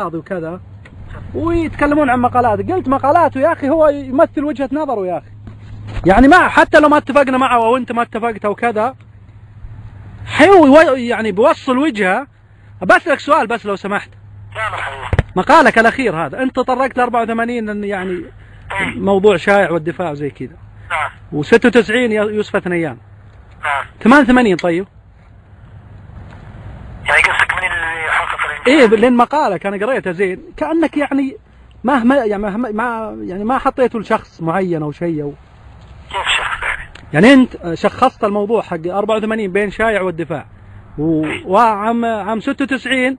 وكذا ويتكلمون عن مقالات. قلت مقالاته يا اخي هو يمثل وجهة نظره يا اخي، يعني ما حتى لو ما اتفقنا معه او انت ما اتفقت او كذا يعني بوصل وجهه. بسألك سؤال بس لو سمحت، مقالك الاخير هذا انت تطرقت ل 84 ان يعني موضوع شائع والدفاع زي كذا، و96 يوسف ثنيان، 88 طيب يعني قصدك من اللي حقق ايه لان مقالك انا قريته زين كانك يعني ما حطيته لشخص معين او شيء او كيف شخص يعني انت شخصت الموضوع حق 84 بين شائع والدفاع وعام 96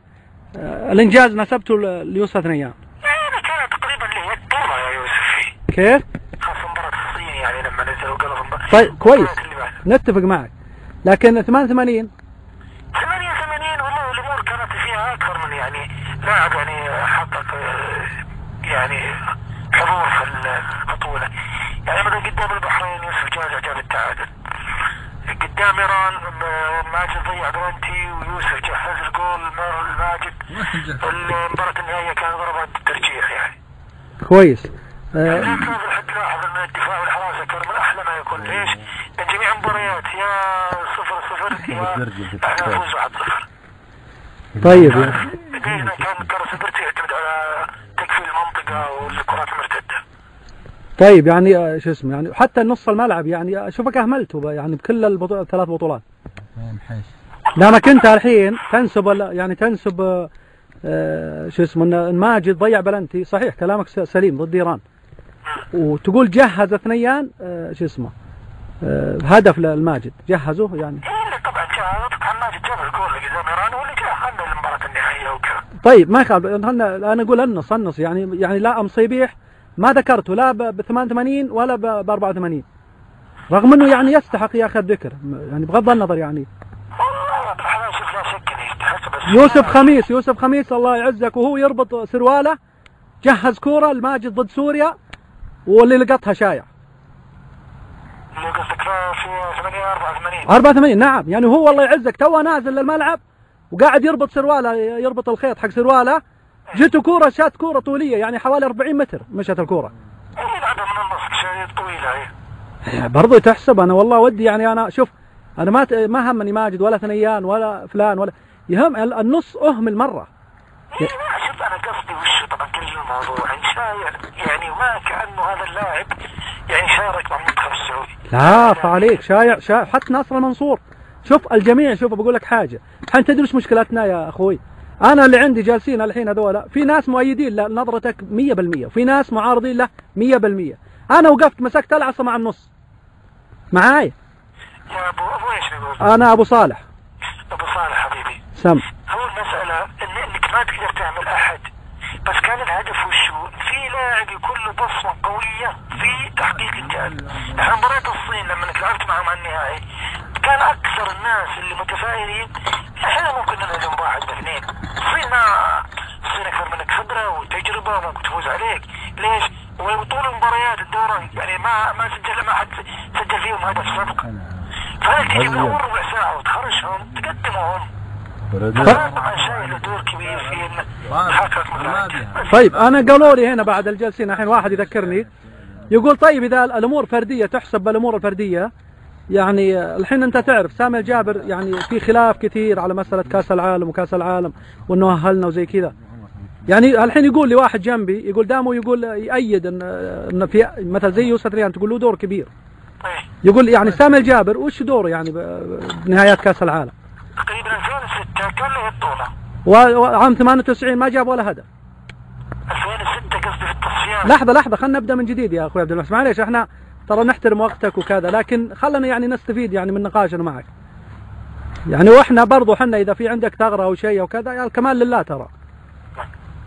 الانجاز نسبته ليوسف ثنيان. يعني كان تقريبا له الدورة يا يوسف فيه. كيف؟ خاصة مباراة الصين يعني لما نزلوا قلبهم. طيب كويس نتفق معك، لكن 88 والله الامور كانت فيها اكثر من يعني لاعب يعني حقق يعني حضور في البطولة. يعني مثلا قدام البحرين يوسف جازع جاب التعادل، قدام ايران ماجد ضيع بلنتي ويوسف جهز الجول الماجد. المباراة النهائية كانت ضربات الترجيح يعني. كويس. لكن الحد لاحظ ان الدفاع والحراسة كان من احلى ما يكون. ليش؟ ان جميع المباريات يا 0-0 يا احنا نفوز 1-0. طيب لدينا كان كرة يعتمد على تكفيل المنطقة والكرات المرتدة. طيب يعني شو اسمه يعني حتى نص الملعب يعني اشوفك اهملته يعني بكل الثلاث بطولات. لانك انت الحين تنسب شو اسمه ان ماجد ضيع بلنتي، صحيح كلامك سليم ضد ايران، وتقول جهز ثنيان شو اسمه هدف للماجد جهزه يعني. طبعا طبعا ماجد جاب الجول قدام ايران واللي جاء خلنا المباراة النهائية وكذا. طيب ما يخالف، انا اقول النص يعني لا صيبيح ما ذكرته لا ب 88 ولا ب 84 رغم انه يعني يستحق يا اخي الذكر يعني بغض النظر يعني. والله بالحلال لا شك انه يستحق. بس يوسف خميس الله يعزك وهو يربط سرواله جهز كوره الماجد ضد سوريا واللي لقطها شايع. اللي قصدك في 84 84 نعم، يعني هو الله يعزك توه نازل للملعب وقاعد يربط سرواله يربط الخيط حق سرواله، جته كوره شات كوره طوليه يعني حوالي 40 متر مشت الكوره. اي لعبه من النص شيء طويله هي. برضه تحسب انا والله ودي يعني انا شوف انا ما همني ماجد ولا ثنيان ولا فلان ولا يهم النص اهمل مره. شوف انا قصدي وش طبعا كل الموضوع شايع يعني ما كانه هذا اللاعب يعني شارك مع المنتخب السعودي. لا فعليك شايع حتى ناصر المنصور. شوف الجميع شوف بقول لك حاجه، الحين تدري وش مشكلتنا يا اخوي؟ انا اللي عندي جالسين الحين هذولا في ناس مؤيدين لنظرتك 100% وفي ناس معارضين له 100%. انا وقفت مسكت العصا مع النص معاي. يا ابو ايش نقول؟ انا ابو صالح حبيبي سم. هو المساله انك ما تقدر تعمل احد، بس كان الهدف وشو؟ في لاعب يكون له بصمه قويه في تحقيق انجاز. احنا مباراه الصين لما لعبت معهم على النهائي كان اكثر الناس اللي متفائلين احنا ممكن نهزم 1-2. الصين اكثر منك خبره وتجربه وممكن تفوز عليك. ليش؟ وطول المباريات الدورة يعني ما حد سجل فيهم هدف صدق. فانك تجي من اول ربع ساعه وتخرجهم تقدمهم. طبعا شيء له دور كبير في تحقق مباريات. طيب انا قالوا لي هنا بعد الجلسين الحين واحد يذكرني يقول طيب اذا الامور فرديه تحسب بالامور الفرديه يعني الحين انت تعرف سامي الجابر يعني في خلاف كثير على مساله كاس العالم وكاس العالم وانه اهلنا وزي كذا. يعني الحين يقول لي واحد جنبي يقول دامو يقول يأيد ان في مثلا زي يوسف ثنيان تقول له دور كبير. يقول يعني سامي الجابر وش دوره يعني بنهايات كاس العالم؟ تقريبا 2006 كان له البطوله. وعام 98 ما جاب ولا هدف. 2006 قصدي في التصفيات. لحظه خلينا نبدا من جديد يا اخوي عبد المحسن معليش احنا ترى نحترم وقتك وكذا لكن خلنا يعني نستفيد يعني من نقاشنا معك. يعني واحنا برضو احنا اذا في عندك ثغره او شيء او كذا يعني الكمال لله ترى.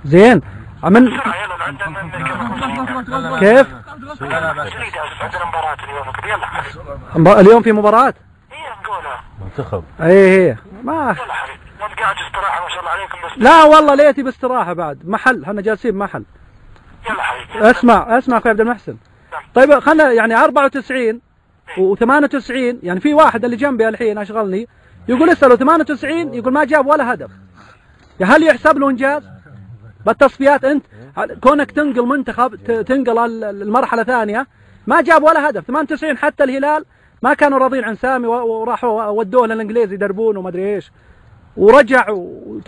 زين عمل كيف؟ اليوم في مباراة؟ منتخب ايه ما قاعد استراحة ما شاء الله عليكم. بس لا والله ليتي باستراحة بعد محل احنا جالسين محل. يلا حبيبي اسمع اخوي عبد المحسن. طيب خلنا يعني 94 و98 يعني في واحد اللي جنبي الحين اشغلني يقول اسأله 98 يقول ما جاب ولا هدف. هل يحسب له انجاز؟ بالتصفيات انت كونك تنقل منتخب تنقل المرحله ثانيه ما جاب ولا هدف. 98 حتى الهلال ما كانوا راضين عن سامي وراحوا ودوه للانجليز يدربون وما ادري ايش، ورجع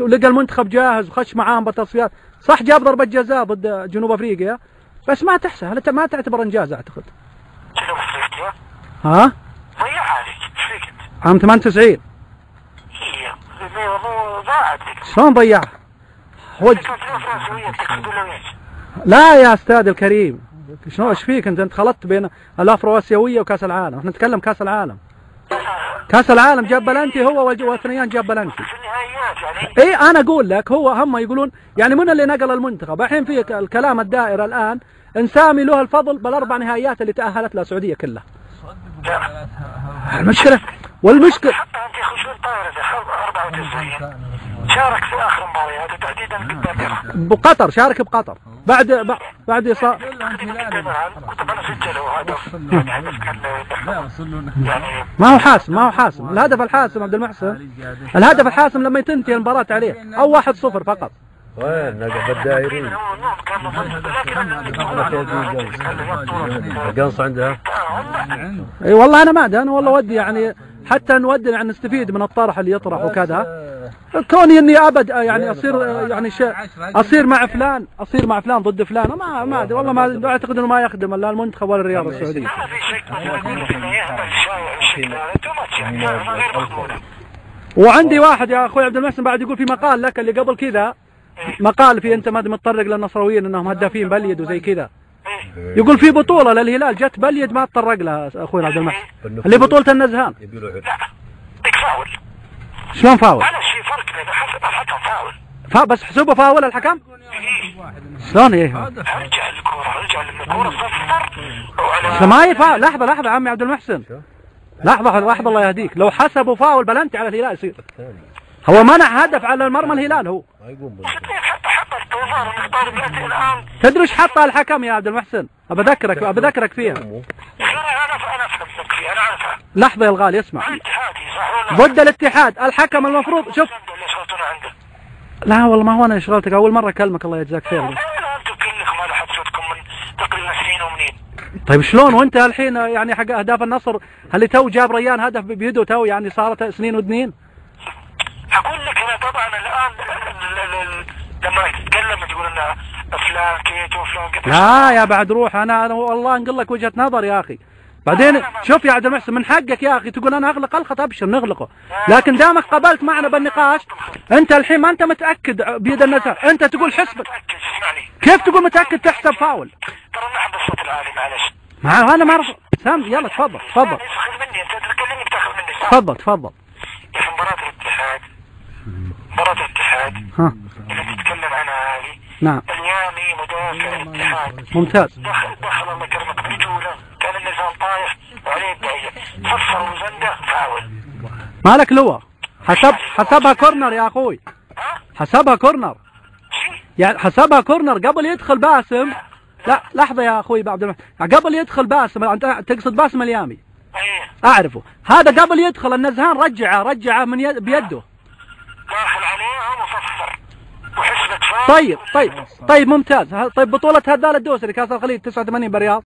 ولقى المنتخب جاهز وخش معاهم بالتصفيات. صح جاب ضربه جزاء ضد جنوب افريقيا بس ما تحسب، هل ما تعتبر انجاز اعتقد؟ جنوب افريقيا؟ ها؟ ضيع عليك ايش فيك انت؟ عام 98 هي ضاعت لك. شلون ضيعها؟ هو لا يا استاذ الكريم، شلون ايش فيك انت خلطت بين الافرو اسيويه وكاس العالم، احنا نتكلم كاس العالم. كاس العالم جاب بلنتي هو والثنيان جاب بلنتي. في النهائيات يعني. اي انا اقول لك هو هم يقولون يعني من اللي نقل المنتخب، الحين في الكلام الدائره الان ان سامي له الفضل بالاربع نهائيات اللي تاهلت لها السعوديه كلها. المشكله والمشكله حتى انت خشون طائره في حرب 94 شارك في اخر مباريات وتحديدا بالدائره. بقطر شارك بقطر بعد كنت انا سجله هدف يعني ما هو حاسم الهدف الحاسم عبد المحسن، الهدف الحاسم لما تنتهي المباراة عليه او 1-0 فقط. وين نقع بالدائري؟ قنص عندها؟ اي والله انا ما ادري، انا والله ودي يعني حتى نودي يعني نستفيد من الطرح اللي يطرح وكذا، كوني اني ابد يعني اصير يعني اصير مع فلان ضد فلان، ما ادري والله ما اعتقد انه ما يخدم لا المنتخب ولا الرياضه السعوديه. وعندي واحد يا اخوي عبد المحسن بعد يقول في مقال لك اللي قبل كذا، مقال في انت ما متطرق للنصراويين انهم هدافين باليد وزي كذا، يقول في بطوله للهلال جت باليد ما تطرق لها اخوي عبد المحسن اللي بطوله النزهان. فاول. شلون فاول؟ معلش في فرق بين الحكم فاول. بس حسبه فاول الحكم؟ شلون ايه؟ ارجع للكوره صفر. ما هي فاول. لحظه عمي عبد المحسن، لحظه الله يهديك، لو حسبوا فاول بلنتي على الهلال يصير. هو منع هدف على المرمى الهلال هو. حتى التوفير ونختار بلنتي الان. تدري ايش حطها الحكم يا عبد المحسن؟ بذكرك فيها. انا فهمتك فيها، انا عارفها. لحظه يا الغالي اسمع. ضد الاتحاد الحكم المفروض شوف. لا والله ما هو انا شغلتك اول مره اكلمك الله يجزاك خير. انتم كلكم ما لحد صوتكم من تقريبا سنين ومنين. طيب شلون وانت الحين يعني حق اهداف النصر اللي تو جاب ريان هدف بيده تو يعني صارت سنين ودنين؟ اقول لك انا طبعا الان لما تتكلم تقول ان فلان كيتو فلان كذا. لا يا بعد روح انا والله انقل لك وجهه نظر يا اخي. بعدين شوف يا عبد المحسن من حقك يا اخي تقول انا اغلق الخط ابشر نغلقه، لكن دامك قبلت معنا بالنقاش انت الحين ما انت متاكد بيد النزهه، انت تقول حسب. كيف تقول متاكد تحسب فاول؟ ترى نحب الصوت العالي معلش. ما انا ما اعرف. سام يلا تفضل. تاخذ مني انت تكلمني بتاخذ مني. تفضل. يا اخي مباراة الاتحاد اللي تتكلم عنها هذه. نعم. اليامي مدافع الاتحاد ممتاز. دخل الله يكرمك برجوله كان النزال طايح وعليه الدقيقة صفر وزنده فاول. مالك لوا حسبها كورنر يا اخوي. حسبها كورنر. يعني حسبها كورنر قبل يدخل باسم. لا لحظة يا اخوي عبد المحسن، قبل يدخل باسم انت تقصد باسم اليامي. اعرفه هذا قبل يدخل النزهان رجعه من بيده. داخل عليهم وصفر وحسبت فاول. طيب ممتاز. طيب بطولة هذال الدوسري كاس الخليج 89 بالرياض.